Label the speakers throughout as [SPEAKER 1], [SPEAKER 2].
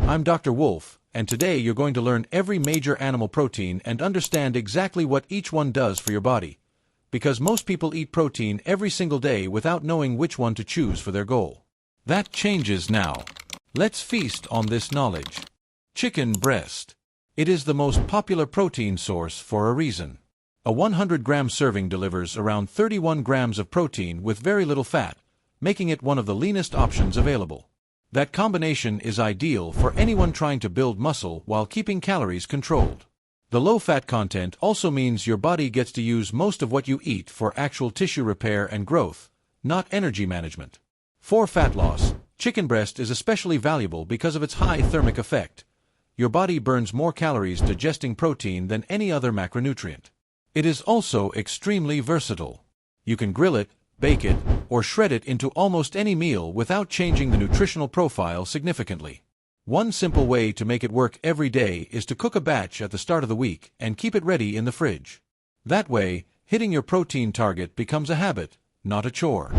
[SPEAKER 1] I'm Dr. Wolf, and today you're going to learn every major animal protein and understand exactly what each one does for your body. Because most people eat protein every single day without knowing which one to choose for their goal. That changes now. Let's feast on this knowledge. Chicken breast. It is the most popular protein source for a reason. A 100-gram serving delivers around 31 grams of protein with very little fat, making it one of the leanest options available. That combination is ideal for anyone trying to build muscle while keeping calories controlled. The low fat content also means your body gets to use most of what you eat for actual tissue repair and growth, not energy management. For fat loss, chicken breast is especially valuable because of its high thermic effect. Your body burns more calories digesting protein than any other macronutrient. It is also extremely versatile. You can grill it, bake it, or shred it into almost any meal without changing the nutritional profile significantly. One simple way to make it work every day is to cook a batch at the start of the week and keep it ready in the fridge. That way, hitting your protein target becomes a habit, not a chore.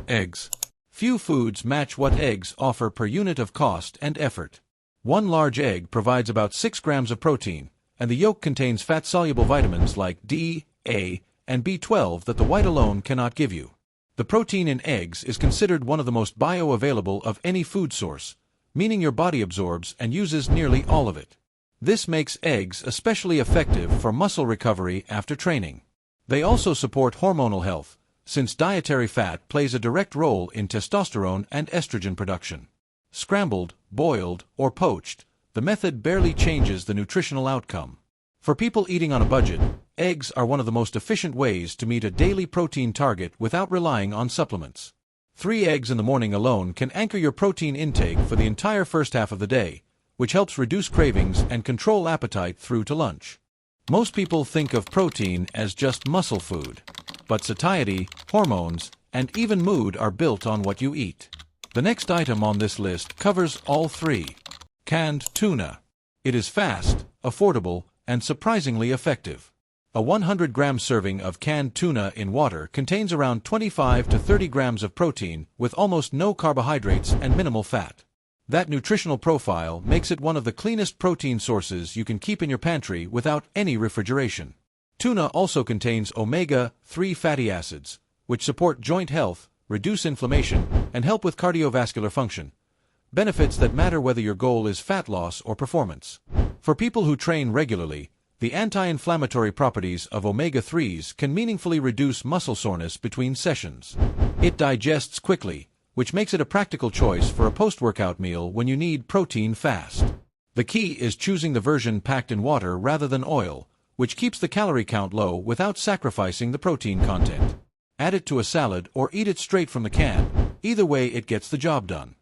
[SPEAKER 1] Eggs. Few foods match what eggs offer per unit of cost and effort. One large egg provides about 6 grams of protein, and the yolk contains fat-soluble vitamins like D, A, and B12 that the white alone cannot give you. The protein in eggs is considered one of the most bioavailable of any food source, meaning your body absorbs and uses nearly all of it. This makes eggs especially effective for muscle recovery after training. They also support hormonal health, since dietary fat plays a direct role in testosterone and estrogen production. Scrambled, boiled, or poached, the method barely changes the nutritional outcome. For people eating on a budget, eggs are one of the most efficient ways to meet a daily protein target without relying on supplements. 3 eggs in the morning alone can anchor your protein intake for the entire first half of the day, which helps reduce cravings and control appetite through to lunch. Most people think of protein as just muscle food, but satiety, hormones, and even mood are built on what you eat. The next item on this list covers all 3. Canned tuna. It is fast, affordable, and surprisingly effective. A 100-gram serving of canned tuna in water contains around 25 to 30 grams of protein with almost no carbohydrates and minimal fat. That nutritional profile makes it one of the cleanest protein sources you can keep in your pantry without any refrigeration. Tuna also contains omega-3 fatty acids, which support joint health, reduce inflammation, and help with cardiovascular function. Benefits that matter whether your goal is fat loss or performance. For people who train regularly, the anti-inflammatory properties of omega-3s can meaningfully reduce muscle soreness between sessions. It digests quickly, which makes it a practical choice for a post-workout meal when you need protein fast. The key is choosing the version packed in water rather than oil, which keeps the calorie count low without sacrificing the protein content. Add it to a salad or eat it straight from the can. Either way, it gets the job done.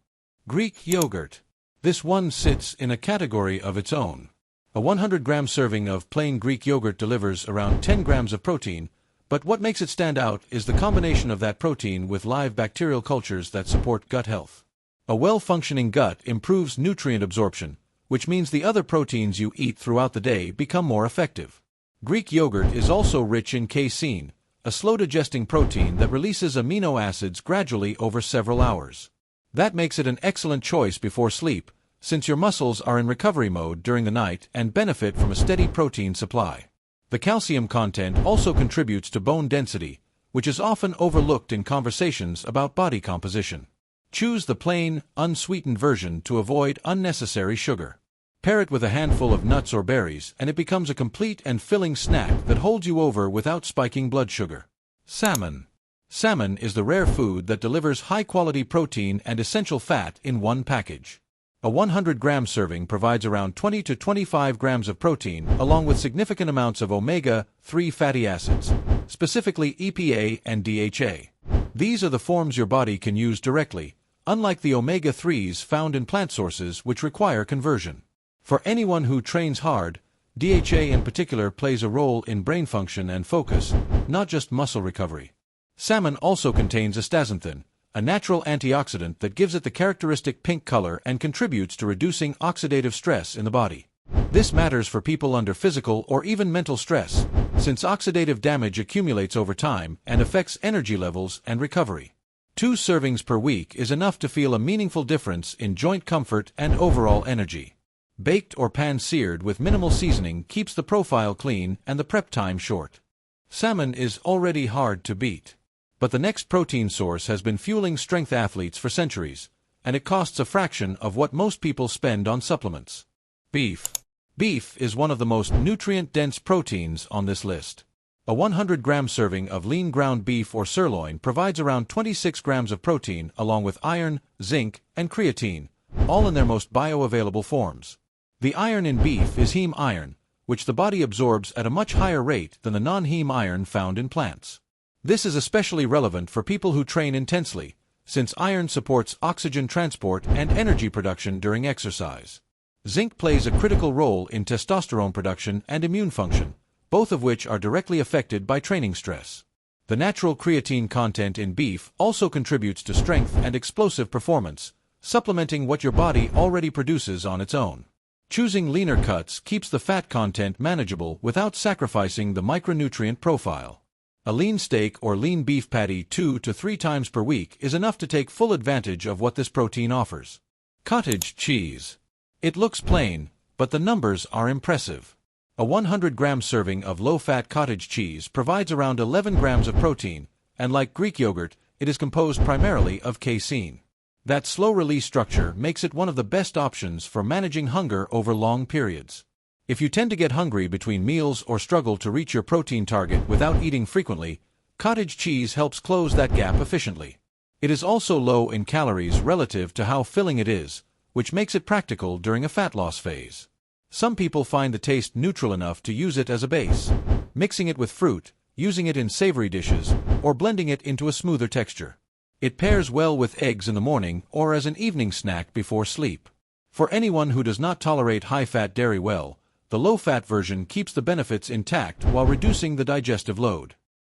[SPEAKER 1] Greek yogurt. This one sits in a category of its own. A 100-gram serving of plain Greek yogurt delivers around 10 grams of protein, but what makes it stand out is the combination of that protein with live bacterial cultures that support gut health. A well-functioning gut improves nutrient absorption, which means the other proteins you eat throughout the day become more effective. Greek yogurt is also rich in casein, a slow-digesting protein that releases amino acids gradually over several hours. That makes it an excellent choice before sleep, since your muscles are in recovery mode during the night and benefit from a steady protein supply. The calcium content also contributes to bone density, which is often overlooked in conversations about body composition. Choose the plain, unsweetened version to avoid unnecessary sugar. Pair it with a handful of nuts or berries and it becomes a complete and filling snack that holds you over without spiking blood sugar. Salmon. Salmon is the rare food that delivers high-quality protein and essential fat in one package. A 100-gram serving provides around 20 to 25 grams of protein along with significant amounts of omega-3 fatty acids, specifically EPA and DHA. These are the forms your body can use directly, unlike the omega-3s found in plant sources which require conversion. For anyone who trains hard, DHA in particular plays a role in brain function and focus, not just muscle recovery. Salmon also contains astaxanthin, a natural antioxidant that gives it the characteristic pink color and contributes to reducing oxidative stress in the body. This matters for people under physical or even mental stress, since oxidative damage accumulates over time and affects energy levels and recovery. 2 servings per week is enough to feel a meaningful difference in joint comfort and overall energy. Baked or pan-seared with minimal seasoning keeps the profile clean and the prep time short. Salmon is already hard to beat. But the next protein source has been fueling strength athletes for centuries, and it costs a fraction of what most people spend on supplements. Beef. Beef is one of the most nutrient-dense proteins on this list. A 100-gram serving of lean ground beef or sirloin provides around 26 grams of protein along with iron, zinc, and creatine, all in their most bioavailable forms. The iron in beef is heme iron, which the body absorbs at a much higher rate than the non-heme iron found in plants. This is especially relevant for people who train intensely, since iron supports oxygen transport and energy production during exercise. Zinc plays a critical role in testosterone production and immune function, both of which are directly affected by training stress. The natural creatine content in beef also contributes to strength and explosive performance, supplementing what your body already produces on its own. Choosing leaner cuts keeps the fat content manageable without sacrificing the micronutrient profile. A lean steak or lean beef patty 2 to 3 times per week is enough to take full advantage of what this protein offers. Cottage cheese. It looks plain, but the numbers are impressive. A 100-gram serving of low-fat cottage cheese provides around 11 grams of protein, and like Greek yogurt, it is composed primarily of casein. That slow-release structure makes it one of the best options for managing hunger over long periods. If you tend to get hungry between meals or struggle to reach your protein target without eating frequently, cottage cheese helps close that gap efficiently. It is also low in calories relative to how filling it is, which makes it practical during a fat loss phase. Some people find the taste neutral enough to use it as a base, mixing it with fruit, using it in savory dishes, or blending it into a smoother texture. It pairs well with eggs in the morning or as an evening snack before sleep. For anyone who does not tolerate high-fat dairy well, the low-fat version keeps the benefits intact while reducing the digestive load.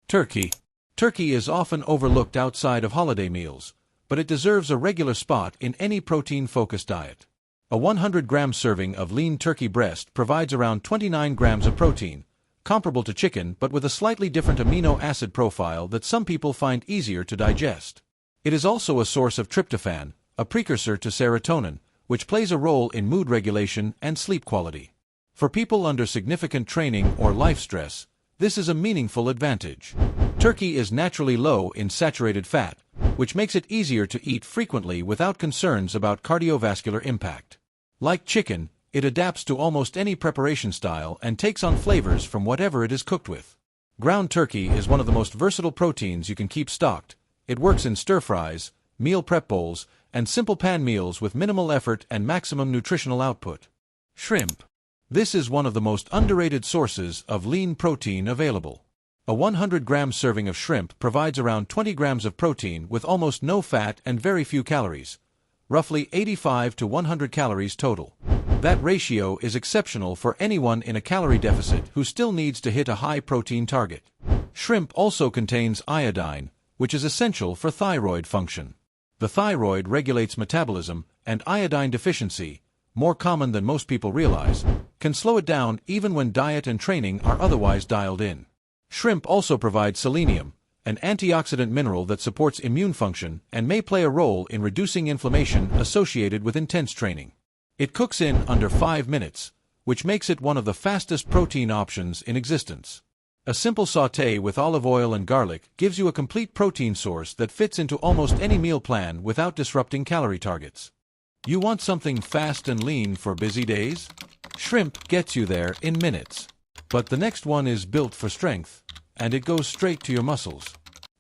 [SPEAKER 1] Turkey. Turkey is often overlooked outside of holiday meals, but it deserves a regular spot in any protein-focused diet. A 100-gram serving of lean turkey breast provides around 29 grams of protein, comparable to chicken but with a slightly different amino acid profile that some people find easier to digest. It is also a source of tryptophan, a precursor to serotonin, which plays a role in mood regulation and sleep quality. For people under significant training or life stress, this is a meaningful advantage. Turkey is naturally low in saturated fat, which makes it easier to eat frequently without concerns about cardiovascular impact. Like chicken, it adapts to almost any preparation style and takes on flavors from whatever it is cooked with. Ground turkey is one of the most versatile proteins you can keep stocked. It works in stir-fries, meal prep bowls, and simple pan meals with minimal effort and maximum nutritional output. Shrimp. This is one of the most underrated sources of lean protein available. A 100-gram serving of shrimp provides around 20 grams of protein with almost no fat and very few calories, roughly 85 to 100 calories total. That ratio is exceptional for anyone in a calorie deficit who still needs to hit a high protein target. Shrimp also contains iodine, which is essential for thyroid function. The thyroid regulates metabolism, and iodine deficiency, more common than most people realize, can slow it down even when diet and training are otherwise dialed in. Shrimp also provides selenium, an antioxidant mineral that supports immune function and may play a role in reducing inflammation associated with intense training. It cooks in under 5 minutes, which makes it one of the fastest protein options in existence. A simple sauté with olive oil and garlic gives you a complete protein source that fits into almost any meal plan without disrupting calorie targets. You want something fast and lean for busy days? Shrimp gets you there in minutes. But the next one is built for strength, and it goes straight to your muscles.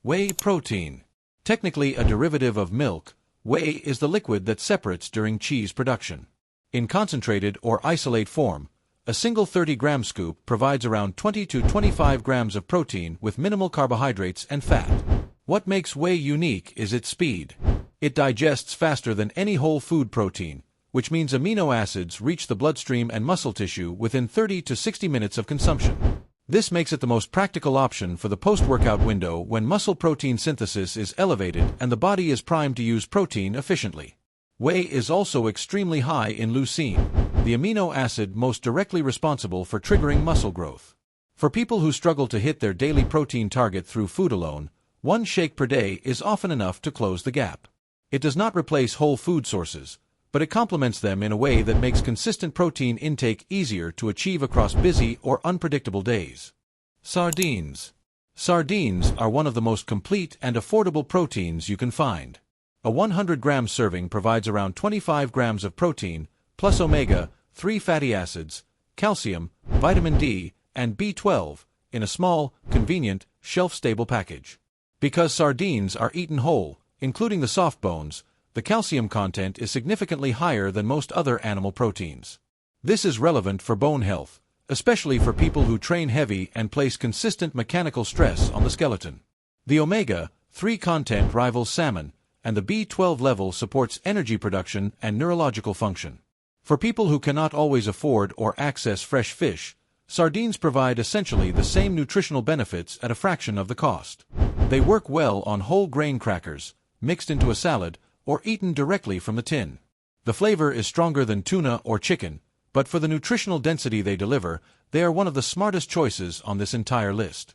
[SPEAKER 1] Whey protein. Technically a derivative of milk, whey is the liquid that separates during cheese production. In concentrated or isolate form, a single 30-gram scoop provides around 20 to 25 grams of protein with minimal carbohydrates and fat. What makes whey unique is its speed. It digests faster than any whole food protein, which means amino acids reach the bloodstream and muscle tissue within 30 to 60 minutes of consumption. This makes it the most practical option for the post-workout window when muscle protein synthesis is elevated and the body is primed to use protein efficiently. Whey is also extremely high in leucine, the amino acid most directly responsible for triggering muscle growth. For people who struggle to hit their daily protein target through food alone, One shake per day is often enough to close the gap. It does not replace whole food sources, but it complements them in a way that makes consistent protein intake easier to achieve across busy or unpredictable days. Sardines. Sardines are one of the most complete and affordable proteins you can find. A 100-gram serving provides around 25 grams of protein, plus omega-3 fatty acids, calcium, vitamin D, and B12, in a small, convenient, shelf-stable package. Because sardines are eaten whole, including the soft bones, the calcium content is significantly higher than most other animal proteins. This is relevant for bone health, especially for people who train heavy and place consistent mechanical stress on the skeleton. The omega-3 content rivals salmon, and the B12 level supports energy production and neurological function. For people who cannot always afford or access fresh fish, sardines provide essentially the same nutritional benefits at a fraction of the cost. They work well on whole grain crackers, mixed into a salad, or eaten directly from the tin. The flavor is stronger than tuna or chicken, but for the nutritional density they deliver, they are one of the smartest choices on this entire list.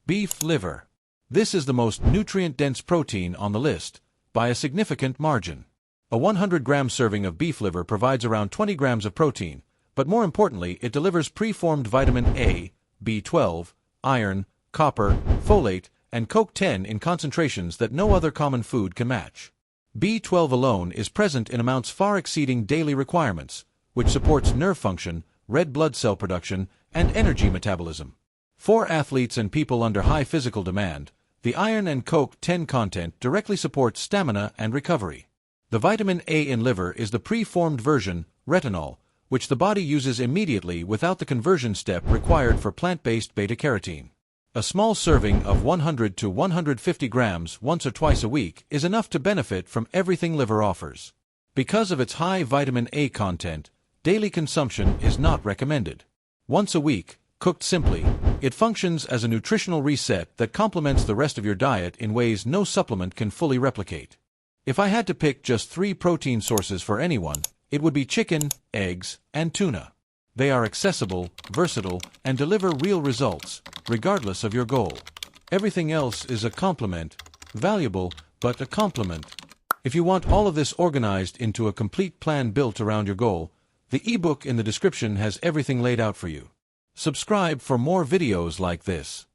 [SPEAKER 1] Beef liver. This is the most nutrient-dense protein on the list, by a significant margin. A 100-gram serving of beef liver provides around 20 grams of protein, but more importantly, it delivers preformed vitamin A, B12, iron, copper, folate, and CoQ10 in concentrations that no other common food can match. B12 alone is present in amounts far exceeding daily requirements, which supports nerve function, red blood cell production, and energy metabolism. For athletes and people under high physical demand, the iron and CoQ10 content directly supports stamina and recovery. The vitamin A in liver is the preformed version, retinol, which the body uses immediately without the conversion step required for plant-based beta-carotene. A small serving of 100 to 150 grams once or twice a week is enough to benefit from everything liver offers. Because of its high vitamin A content, daily consumption is not recommended. Once a week, cooked simply, it functions as a nutritional reset that complements the rest of your diet in ways no supplement can fully replicate. If I had to pick just 3 protein sources for anyone, it would be chicken, eggs, and tuna. They are accessible, versatile, and deliver real results, regardless of your goal. Everything else is a complement, valuable, but a complement. If you want all of this organized into a complete plan built around your goal, the ebook in the description has everything laid out for you. Subscribe for more videos like this.